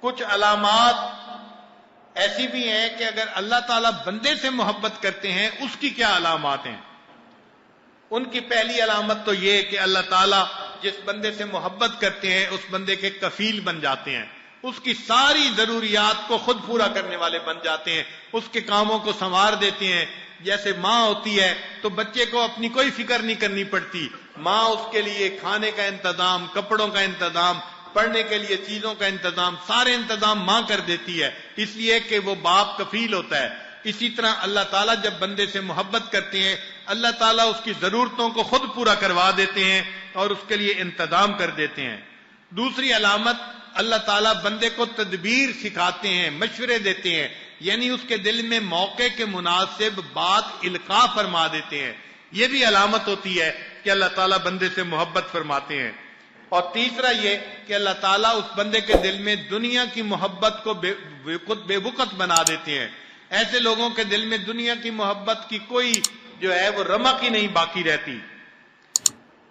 کچھ علامات ایسی بھی ہیں کہ اگر اللہ تعالیٰ بندے سے محبت کرتے ہیں اس کی کیا علامات ہیں. ان کی پہلی علامت تو یہ کہ اللہ تعالیٰ جس بندے سے محبت کرتے ہیں اس بندے کے کفیل بن جاتے ہیں، اس کی ساری ضروریات کو خود پورا کرنے والے بن جاتے ہیں، اس کے کاموں کو سنوار دیتے ہیں. جیسے ماں ہوتی ہے تو بچے کو اپنی کوئی فکر نہیں کرنی پڑتی، ماں اس کے لیے کھانے کا انتظام، کپڑوں کا انتظام، پڑھنے کے لیے چیزوں کا انتظام، سارے انتظام ماں کر دیتی ہے، اس لیے کہ وہ باپ کفیل ہوتا ہے. اسی طرح اللہ تعالیٰ جب بندے سے محبت کرتے ہیں اللہ تعالیٰ اس کی ضرورتوں کو خود پورا کروا دیتے ہیں اور اس کے لیے انتظام کر دیتے ہیں. دوسری علامت، اللہ تعالیٰ بندے کو تدبیر سکھاتے ہیں، مشورے دیتے ہیں، یعنی اس کے دل میں موقع کے مناسب بات القاء فرما دیتے ہیں. یہ بھی علامت ہوتی ہے کہ اللہ تعالیٰ بندے سے محبت فرماتے ہیں. اور تیسرا یہ کہ اللہ تعالیٰ اس بندے کے دل میں دنیا کی محبت کو بے وقت بنا دیتے ہیں. ایسے لوگوں کے دل میں دنیا کی محبت کی کوئی جو ہے وہ رمق ہی نہیں باقی رہتی.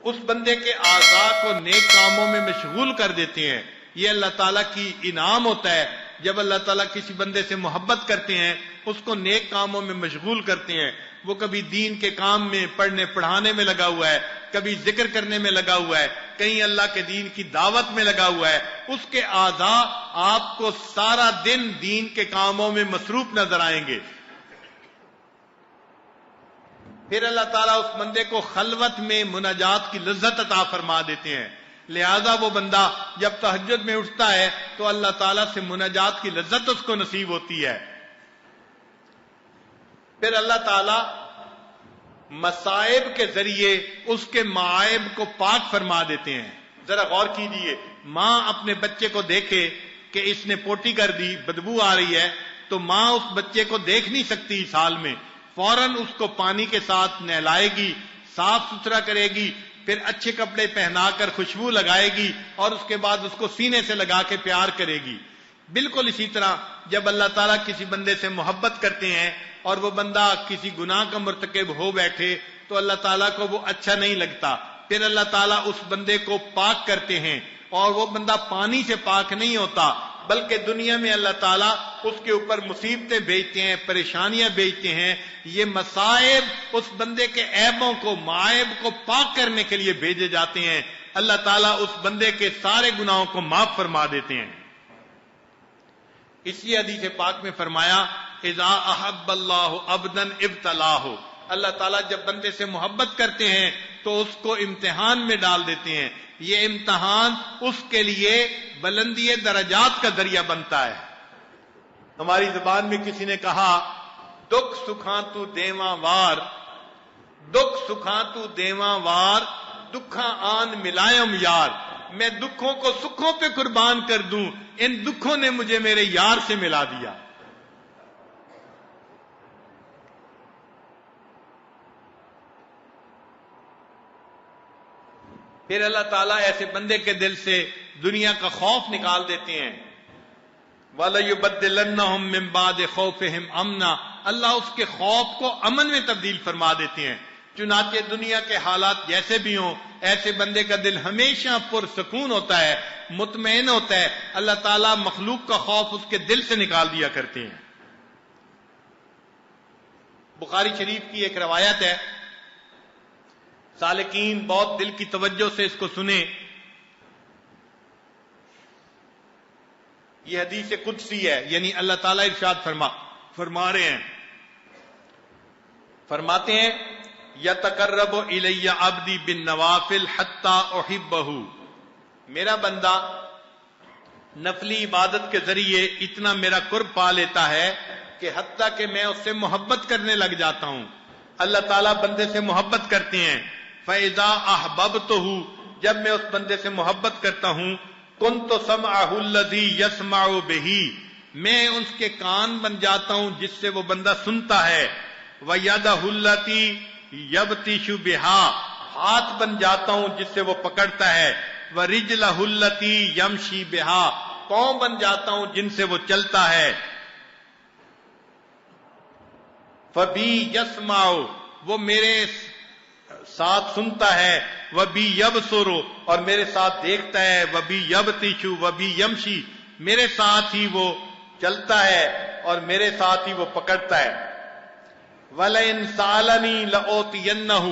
اس بندے کے اعضاء کو نیک کاموں میں مشغول کر دیتے ہیں. یہ اللہ تعالیٰ کی انعام ہوتا ہے. جب اللہ تعالیٰ کسی بندے سے محبت کرتے ہیں اس کو نیک کاموں میں مشغول کرتے ہیں. وہ کبھی دین کے کام میں پڑھنے پڑھانے میں لگا ہوا ہے، کبھی ذکر کرنے میں لگا ہوا ہے، کہیں اللہ کے دین کی دعوت میں لگا ہوا ہے. اس کے اعضاء آپ کو سارا دن دین کے کاموں میں مصروف نظر آئیں گے. پھر اللہ تعالیٰ اس بندے کو خلوت میں مناجات کی لذت عطا فرما دیتے ہیں. لہذا وہ بندہ جب تہجد میں اٹھتا ہے تو اللہ تعالیٰ سے مناجات کی لذت اس کو نصیب ہوتی ہے. پھر اللہ تعالیٰ مصائب کے ذریعے اس کے معائب کو پاک فرما دیتے ہیں. ذرا غور کیجئے، ماں اپنے بچے کو دیکھے کہ اس نے پوٹی کر دی، بدبو آ رہی ہے، تو ماں اس بچے کو دیکھ نہیں سکتی سال میں، فوراً اس کو پانی کے ساتھ نہلائے گی، صاف ستھرا کرے گی، پھر اچھے کپڑے پہنا کر خوشبو لگائے گی اور اس کے بعد اس کو سینے سے لگا کے پیار کرے گی. بالکل اسی طرح جب اللہ تعالیٰ کسی بندے سے محبت کرتے ہیں اور وہ بندہ کسی گناہ کا مرتکب ہو بیٹھے تو اللہ تعالیٰ کو وہ اچھا نہیں لگتا. پھر اللہ تعالیٰ اس بندے کو پاک کرتے ہیں اور وہ بندہ پانی سے پاک نہیں ہوتا بلکہ دنیا میں اللہ تعالیٰ اس کے اوپر مصیبتیں بھیجتے ہیں، پریشانیاں بھیجتے ہیں. یہ مصائب اس بندے کے عیبوں کو، معائب کو پاک کرنے کے لیے بھیجے جاتے ہیں. اللہ تعالیٰ اس بندے کے سارے گناہوں کو معاف فرما دیتے ہیں. اس لیے حدیث پاک میں فرمایا اذا احب اللہ عبدا ابتلاہ. اللہ تعالیٰ جب بندے سے محبت کرتے ہیں تو اس کو امتحان میں ڈال دیتے ہیں. یہ امتحان اس کے لیے بلندی درجات کا ذریعہ بنتا ہے. ہماری زبان میں کسی نے کہا دکھ سکھاں تو دیواں وار، دکھ سکھاں تو دیواں وار، دکھاں آن ملائم یار. میں دکھوں کو سکھوں پہ قربان کر دوں، ان دکھوں نے مجھے میرے یار سے ملا دیا. پھر اللہ تعالیٰ ایسے بندے کے دل سے دنیا کا خوف نکال دیتے ہیں. وَلَيُبَدِّلَنَّهُم مِّن بَعْدِ خَوْفِهِمْ أَمْنًا. اللہ اس کے خوف کو امن میں تبدیل فرما دیتے ہیں. چنانچہ دنیا کے حالات جیسے بھی ہوں ایسے بندے کا دل ہمیشہ پرسکون ہوتا ہے، مطمئن ہوتا ہے. اللہ تعالیٰ مخلوق کا خوف اس کے دل سے نکال دیا کرتے ہیں. بخاری شریف کی ایک روایت ہے، سالکین بہت دل کی توجہ سے اس کو سنیں. یہ حدیث قدسی ہے، یعنی اللہ تعالیٰ ارشاد فرما رہے ہیں، فرماتے ہیں یتقرب الی عبدی بالنوافل حتی احبہ. میرا بندہ نفلی عبادت کے ذریعے اتنا میرا قرب پا لیتا ہے کہ حتیٰ کہ میں اس سے محبت کرنے لگ جاتا ہوں. اللہ تعالیٰ بندے سے محبت کرتے ہیں. فَإِذَا أَحْبَبْتُهُ. جب میں اس بندے سے محبت کرتا ہوں كُنْتُ سَمْعَهُ الَّذِي يَسْمَعُ بِهِ. میں اس کے کان بن جاتا ہوں جس سے وہ بندہ سنتا ہے. وَيَدَهُ الَّتِي يَبْطِشُ بِهَا. ہاتھ بن جاتا ہوں جس سے وہ پکڑتا ہے. وَرِجْلَهُ الَّتِي يَمْشِي بِهَا. پاؤں بن جاتا ہوں جن سے وہ چلتا ہے. فَبِي يَسْمَعُ. وہ میرے ساتھ سنتا ہے. وَبِي يَبْصُرُ. اور میرے ساتھ دیکھتا ہے. وَبِي يَبْطِشُ وَبِي يَمْشِي. میرے ساتھ ہی وہ چلتا ہے اور میرے ساتھ ہی وہ پکڑتا ہے. وَلَئِن سَأَلَنِي لَأُعْطِيَنَّهُ،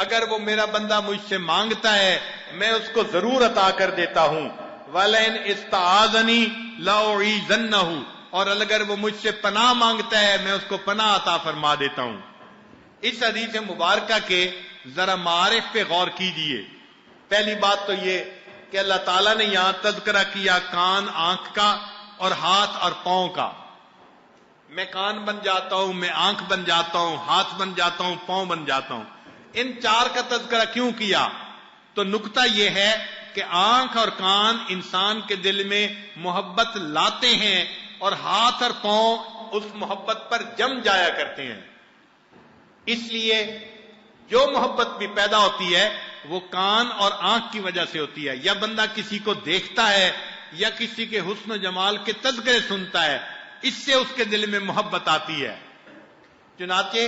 اگر وہ میرا بندہ مجھ سے مانگتا ہے میں اس کو ضرور عطا کر دیتا ہوں. وَلَئِنْ اسْتَعَاذَنِي لَأُعِيذَنَّهُ، اور اگر وہ مجھ سے پناہ مانگتا ہے میں اس کو پناہ عطا فرما دیتا ہوں. اس حدیث مبارکہ کے ذرا معارف پہ غور کیجئے. پہلی بات تو یہ کہ اللہ تعالیٰ نے یہاں تذکرہ کیا کان آنکھ کا اور ہاتھ اور پاؤں کا. میں کان بن جاتا ہوں، میں آنکھ بن جاتا ہوں، ہاتھ بن جاتا ہوں، پاؤں بن جاتا ہوں. ان چار کا تذکرہ کیوں کیا؟ تو نکتہ یہ ہے کہ آنکھ اور کان انسان کے دل میں محبت لاتے ہیں اور ہاتھ اور پاؤں اس محبت پر جم جایا کرتے ہیں. اس لیے جو محبت بھی پیدا ہوتی ہے وہ کان اور آنکھ کی وجہ سے ہوتی ہے. یا بندہ کسی کو دیکھتا ہے یا کسی کے حسن و جمال کے تذکرے سنتا ہے، اس سے اس کے دل میں محبت آتی ہے. چنانچہ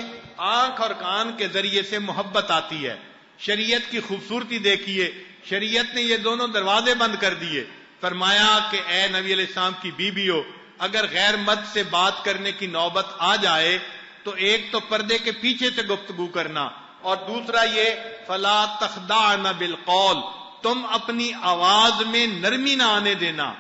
آنکھ اور کان کے ذریعے سے محبت آتی ہے. شریعت کی خوبصورتی دیکھیے، شریعت نے یہ دونوں دروازے بند کر دیے. فرمایا کہ اے نبی علیہ السلام کی بیویو، اگر غیر مرد سے بات کرنے کی نوبت آ جائے تو ایک تو پردے کے پیچھے سے گفتگو کرنا، اور دوسرا یہ فلا تخضعن بالقول، تم اپنی آواز میں نرمی نہ آنے دینا،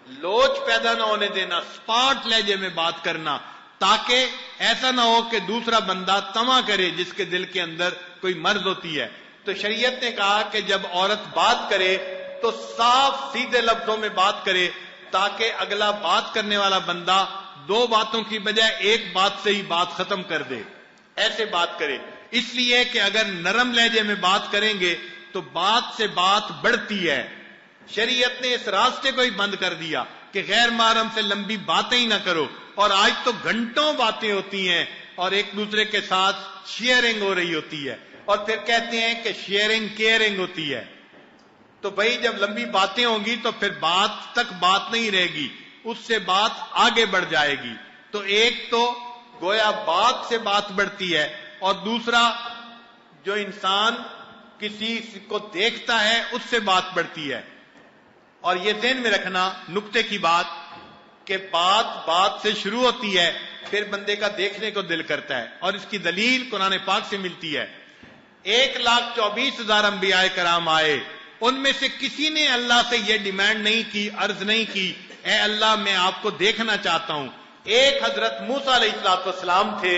لوچ پیدا نہ ہونے دینا، سپاٹ لہجے میں بات کرنا، تاکہ ایسا نہ ہو کہ دوسرا بندہ طمع کرے جس کے دل کے اندر کوئی مرض ہوتی ہے. تو شریعت نے کہا کہ جب عورت بات کرے تو صاف سیدھے لفظوں میں بات کرے تاکہ اگلا بات کرنے والا بندہ دو باتوں کی بجائے ایک بات سے ہی بات ختم کر دے. ایسے بات کرے، اس لیے کہ اگر نرم لہجے میں بات کریں گے تو بات سے بات بڑھتی ہے. شریعت نے اس راستے کو ہی بند کر دیا کہ غیر محرم سے لمبی باتیں ہی نہ کرو. اور آج تو گھنٹوں باتیں ہوتی ہیں اور ایک دوسرے کے ساتھ شیئرنگ ہو رہی ہوتی ہے، اور پھر کہتے ہیں کہ شیئرنگ کیئرنگ ہوتی ہے. تو بھائی جب لمبی باتیں ہوں گی تو پھر بات تک بات نہیں رہے گی، اس سے بات آگے بڑھ جائے گی. تو ایک تو گویا بات سے بات بڑھتی ہے، اور دوسرا جو انسان کسی کو دیکھتا ہے اس سے بات بڑھتی ہے. اور یہ ذہن میں رکھنا نکتے کی بات کہ بات سے شروع ہوتی ہے، پھر بندے کا دیکھنے کو دل کرتا ہے. اور اس کی دلیل قرآن پاک سے ملتی ہے. 1,24,000 انبیاء کرام آئے، ان میں سے کسی نے اللہ سے یہ ڈیمانڈ نہیں کی، عرض نہیں کی اے اللہ میں آپ کو دیکھنا چاہتا ہوں. ایک حضرت موسیٰ علیہ السلام تھے،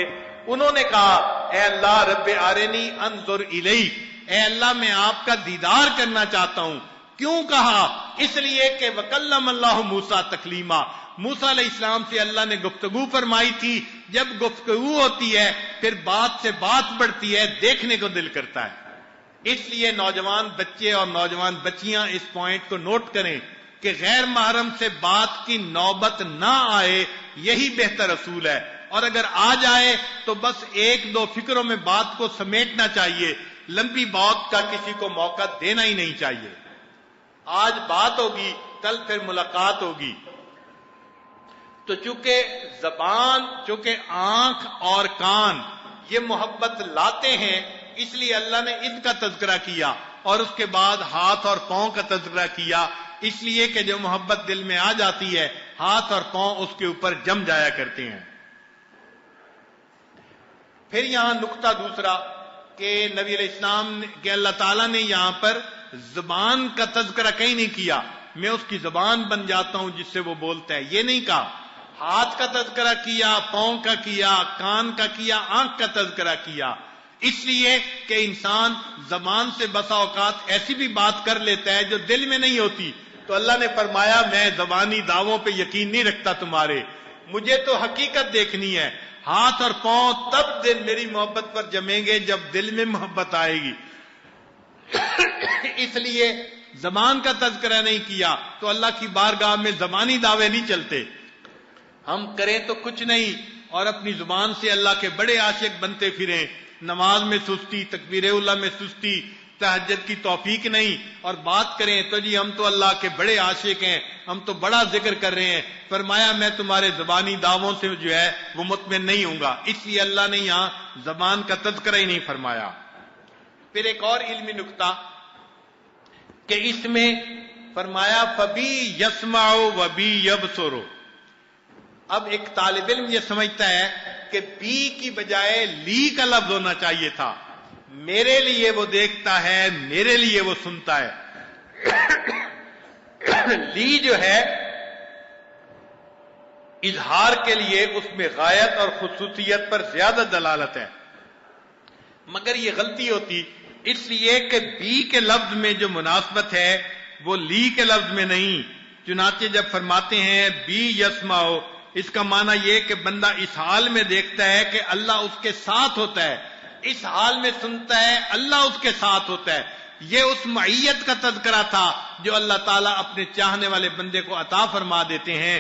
انہوں نے کہا اے اللہ رب ارنی انظر الیک، اے اللہ میں آپ کا دیدار کرنا چاہتا ہوں. کیوں کہا؟ اس لیے کہ وکلم اللہ موسیٰ تکلیما، موسیٰ علیہ السلام سے اللہ نے گفتگو فرمائی تھی. جب گفتگو ہوتی ہے پھر بات سے بات بڑھتی ہے، دیکھنے کو دل کرتا ہے. اس لیے نوجوان بچے اور نوجوان بچیاں اس پوائنٹ کو نوٹ کریں کہ غیر محرم سے بات کی نوبت نہ آئے، یہی بہتر اصول ہے. اور اگر آ جائے تو بس ایک دو فکروں میں بات کو سمیٹنا چاہیے، لمبی بات کا کسی کو موقع دینا ہی نہیں چاہیے. آج بات ہوگی، کل پھر ملاقات ہوگی. تو چونکہ آنکھ اور کان یہ محبت لاتے ہیں، اس لیے اللہ نے ان کا تذکرہ کیا، اور اس کے بعد ہاتھ اور پاؤں کا تذکرہ کیا، اس لیے کہ جو محبت دل میں آ جاتی ہے ہاتھ اور پاؤں اس کے اوپر جم جایا کرتے ہیں. پھر یہاں نقطہ دوسرا کہ نبی علیہ السلام کہ اللہ تعالیٰ نے یہاں پر زبان کا تذکرہ کہیں نہیں کیا، میں اس کی زبان بن جاتا ہوں جس سے وہ بولتا ہے، یہ نہیں کہا. ہاتھ کا تذکرہ کیا، پاؤں کا کیا، کان کا کیا، آنکھ کا تذکرہ کیا، اس لیے کہ انسان زبان سے بسا اوقات ایسی بھی بات کر لیتا ہے جو دل میں نہیں ہوتی. تو اللہ نے فرمایا میں زبانی دعووں پہ یقین نہیں رکھتا تمہارے، مجھے تو حقیقت دیکھنی ہے. ہاتھ اور پاؤں تب دل میری محبت پر جمیں گے جب دل میں محبت آئے گی. اس لیے زبان کا تذکرہ نہیں کیا. تو اللہ کی بارگاہ میں زبانی دعوے نہیں چلتے. ہم کریں تو کچھ نہیں اور اپنی زبان سے اللہ کے بڑے عاشق بنتے پھریں، نماز میں سستی، تکبیر اللہ میں سستی، تہجد کی توفیق نہیں، اور بات کریں تو جی ہم تو اللہ کے بڑے عاشق ہیں، ہم تو بڑا ذکر کر رہے ہیں. فرمایا میں تمہارے زبانی دعووں سے جو ہے وہ مطمئن نہیں ہوں گا. اس لیے اللہ نے یہاں زبان کا تذکرہ ہی نہیں فرمایا. پھر ایک اور علمی نکتہ کہ اس میں فرمایا فبی یسمع و بی یبصر. اب ایک طالب علم یہ سمجھتا ہے کہ بی کی بجائے لی کا لفظ ہونا چاہیے تھا. میرے لیے وہ دیکھتا ہے، میرے لیے وہ سنتا ہے. لی جو ہے اظہار کے لیے اس میں غایت اور خصوصیت پر زیادہ دلالت ہے، مگر یہ غلطی ہوتی اس لیے کہ بی کے لفظ میں جو مناسبت ہے وہ لی کے لفظ میں نہیں. چنانچہ جب فرماتے ہیں بی یسمع، اس کا معنی یہ کہ بندہ اس حال میں دیکھتا ہے کہ اللہ اس کے ساتھ ہوتا ہے، اس حال میں سنتا ہے اللہ اس کے ساتھ ہوتا ہے. یہ اس معیت کا تذکرہ تھا جو اللہ تعالیٰ اپنے چاہنے والے بندے کو عطا فرما دیتے ہیں.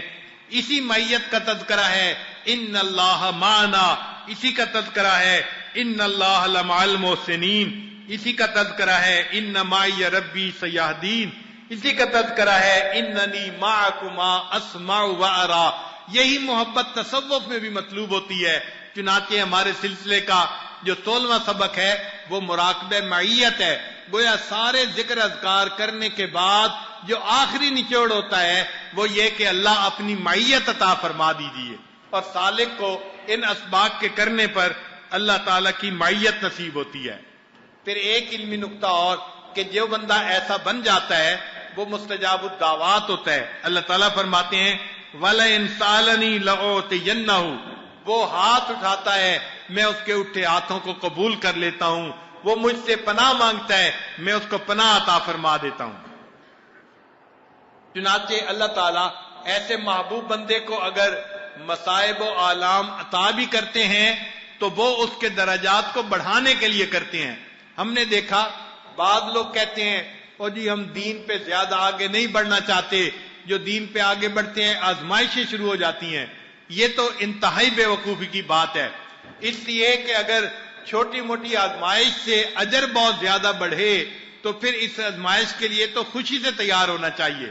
اسی معیت کا تذکرہ ہے ان اللہ معنا، اسی کا تذکرہ ہے ان اللہ لمع المحسنین، اسی کا تذکرہ ہے ان معی ربی سیہدین، اسی کا تذکرہ ہے اننی معکما اسمع و ارا. یہی محبت تصوف میں بھی مطلوب ہوتی ہے. چنانچہ ہمارے سلسلے کا جو 16واں سبق ہے وہ مراقبہ معیت ہے. گویا سارے ذکر اذکار کرنے کے بعد جو آخری نچوڑ ہوتا ہے وہ یہ کہ اللہ اپنی معیت عطا فرما دیجیے، اور سالک کو ان اسباق کے کرنے پر اللہ تعالیٰ کی معیت نصیب ہوتی ہے. پھر ایک علمی نقطہ اور کہ جو بندہ ایسا بن جاتا ہے وہ مستجاب الدعوات ہوتا ہے. اللہ تعالیٰ فرماتے ہیں وَلَئِن سَأَلَنِي لَأُعْطِيَنَّهُ، وہ ہاتھ اٹھاتا ہے میں اس کے اٹھے ہاتھوں کو قبول کر لیتا ہوں. وہ مجھ سے پناہ مانگتا ہے میں اس کو پناہ عطا فرما دیتا ہوں. چنانچہ اللہ تعالیٰ ایسے محبوب بندے کو اگر مصائب و آلام عطا بھی کرتے ہیں تو وہ اس کے درجات کو بڑھانے کے لیے کرتے ہیں. ہم نے دیکھا بعض لوگ کہتے ہیں او جی ہم دین پہ زیادہ آگے نہیں بڑھنا چاہتے، جو دین پہ آگے بڑھتے ہیں آزمائشیں شروع ہو جاتی ہیں. یہ تو انتہائی بے وقوفی کی بات ہے، اس لیے کہ اگر چھوٹی موٹی آزمائش سے اجر بہت زیادہ بڑھے تو پھر اس آزمائش کے لیے تو خوشی سے تیار ہونا چاہیے.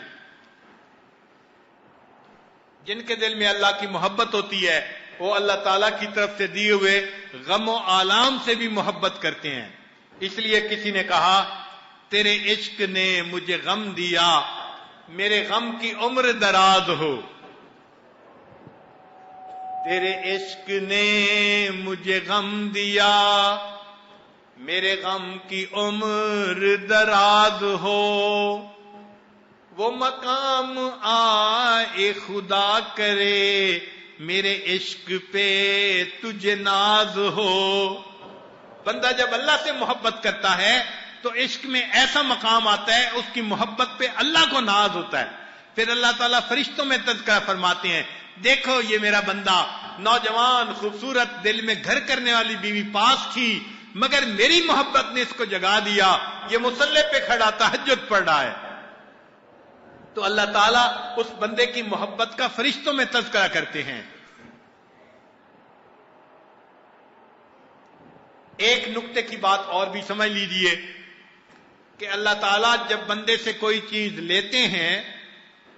جن کے دل میں اللہ کی محبت ہوتی ہے وہ اللہ تعالیٰ کی طرف سے دیے ہوئے غم و آلام سے بھی محبت کرتے ہیں. اس لیے کسی نے کہا تیرے عشق نے مجھے غم دیا، میرے غم کی عمر دراز ہو. تیرے عشق نے مجھے غم دیا، میرے غم کی عمر دراز ہو. وہ مقام آئے خدا کرے، میرے عشق پہ تجھے ناز ہو. بندہ جب اللہ سے محبت کرتا ہے تو عشق میں ایسا مقام آتا ہے اس کی محبت پہ اللہ کو ناز ہوتا ہے. پھر اللہ تعالیٰ فرشتوں میں تذکرہ فرماتے ہیں دیکھو یہ میرا بندہ نوجوان خوبصورت دل میں گھر کرنے والی بیوی پاس تھی مگر میری محبت نے اس کو جگا دیا، یہ مصلی پہ کھڑا تہجد پڑھ رہا ہے. تو اللہ تعالیٰ اس بندے کی محبت کا فرشتوں میں تذکرہ کرتے ہیں. ایک نقطے کی بات اور بھی سمجھ لیجئے کہ اللہ تعالیٰ جب بندے سے کوئی چیز لیتے ہیں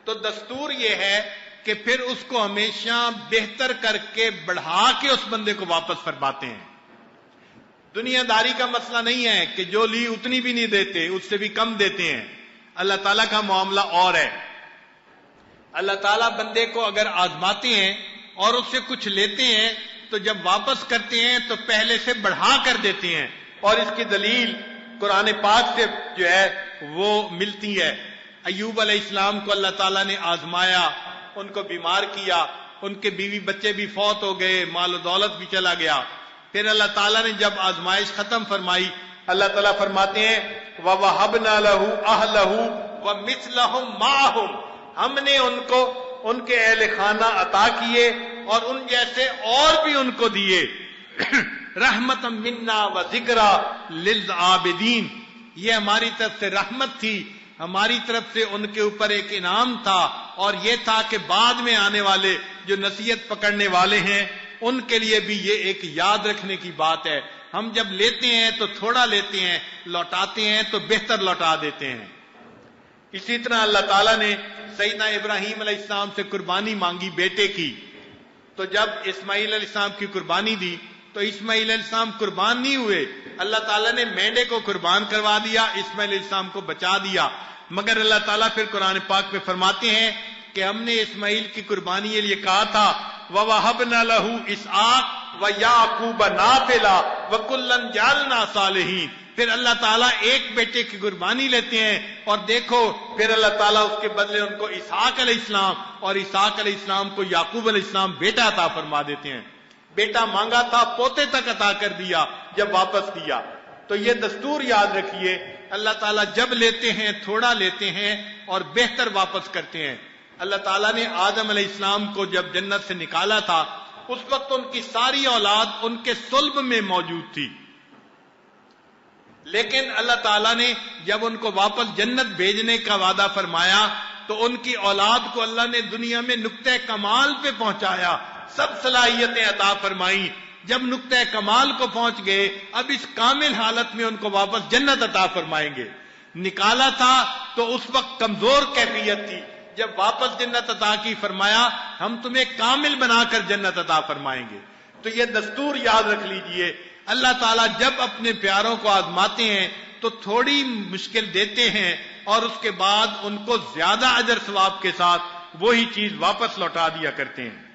تو دستور یہ ہے کہ پھر اس کو ہمیشہ بہتر کر کے بڑھا کے اس بندے کو واپس فرماتے ہیں. دنیا داری کا مسئلہ نہیں ہے کہ جو لی اتنی بھی نہیں دیتے، اس سے بھی کم دیتے ہیں. اللہ تعالیٰ کا معاملہ اور ہے. اللہ تعالیٰ بندے کو اگر آزماتے ہیں اور اس سے کچھ لیتے ہیں تو جب واپس کرتے ہیں تو پہلے سے بڑھا کر دیتے ہیں، اور اس کی دلیل قرآن پاک سے جو ہے وہ ملتی ہے. ایوب علیہ السلام کو اللہ تعالیٰ نے آزمایا، ان کو بیمار کیا، ان کے بیوی بچے بھی فوت ہو گئے، مال و دولت بھی چلا گیا. پھر اللہ تعالیٰ نے جب آزمائش ختم فرمائی اللہ تعالیٰ فرماتے ہیں وَوَهَبْنَا لَهُ أَهْلَهُ وَمِثْلَهُمْ مَعَهُمْ، ہم نے ان کو ان کے اہل خانہ عطا کیے اور ان جیسے اور بھی ان کو دیے. رحمتا منا وذکرا للعابدین، یہ ہماری طرف سے رحمت تھی، ہماری طرف سے ان کے اوپر ایک انعام تھا، اور یہ تھا کہ بعد میں آنے والے جو نصیحت پکڑنے والے ہیں ان کے لیے بھی یہ ایک یاد رکھنے کی بات ہے. ہم جب لیتے ہیں تو تھوڑا لیتے ہیں، لوٹاتے ہیں تو بہتر لوٹا دیتے ہیں. اسی طرح اللہ تعالیٰ نے سیدنا ابراہیم علیہ السلام سے قربانی مانگی بیٹے کی، تو جب اسماعیل علیہ السلام کی قربانی دی تو اسماعیل علیہ السلام قربان نہیں ہوئے. اللہ تعالیٰ نے مینڈے کو قربان کروا دیا، اسماعیل علیہ السلام کو بچا دیا. مگر اللہ تعالیٰ پھر قرآن پاک میں فرماتے ہیں کہ ہم نے اسماعیل کی قربانی کے لیے کہا تھا وَوَهَبْنَا لَهُ إِسْحَاقَ وَيَعْقُوبَ نَافِلًا وَكُلًّا جَعَلْنَا صَالِحِينَ۔ پھر اللہ تعالیٰ ایک بیٹے کی قربانی لیتے ہیں اور دیکھو پھر اللہ تعالیٰ اس کے بدلے ان کو اسحاق علیہ السلام اور اسحاق علیہ السلام کو یعقوب علیہ السلام بیٹا عطا فرما دیتے ہیں۔ بیٹا مانگا تھا پوتے تک عطا کر دیا جب واپس دیا۔ تو یہ دستور یاد رکھیے، اللہ تعالیٰ جب لیتے ہیں تھوڑا لیتے ہیں اور بہتر واپس کرتے ہیں۔ اللہ تعالیٰ نے آدم علیہ السلام کو جب جنت سے نکالا تھا اس وقت ان کی ساری اولاد ان کے صلب میں موجود تھی، لیکن اللہ تعالیٰ نے جب ان کو واپس جنت بھیجنے کا وعدہ فرمایا تو ان کی اولاد کو اللہ نے دنیا میں نقطہ کمال پہ پہنچایا، سب صلاحیتیں عطا فرمائیں۔ جب نقطہ کمال کو پہنچ گئے اب اس کامل حالت میں ان کو واپس جنت عطا فرمائیں گے۔ نکالا تھا تو اس وقت کمزور کیفیت تھی، جب واپس جنت عطا کی فرمایا ہم تمہیں کامل بنا کر جنت عطا فرمائیں گے۔ تو یہ دستور یاد رکھ لیجئے، اللہ تعالیٰ جب اپنے پیاروں کو آزماتے ہیں تو تھوڑی مشکل دیتے ہیں اور اس کے بعد ان کو زیادہ اجر ثواب کے ساتھ وہی چیز واپس لوٹا دیا کرتے ہیں۔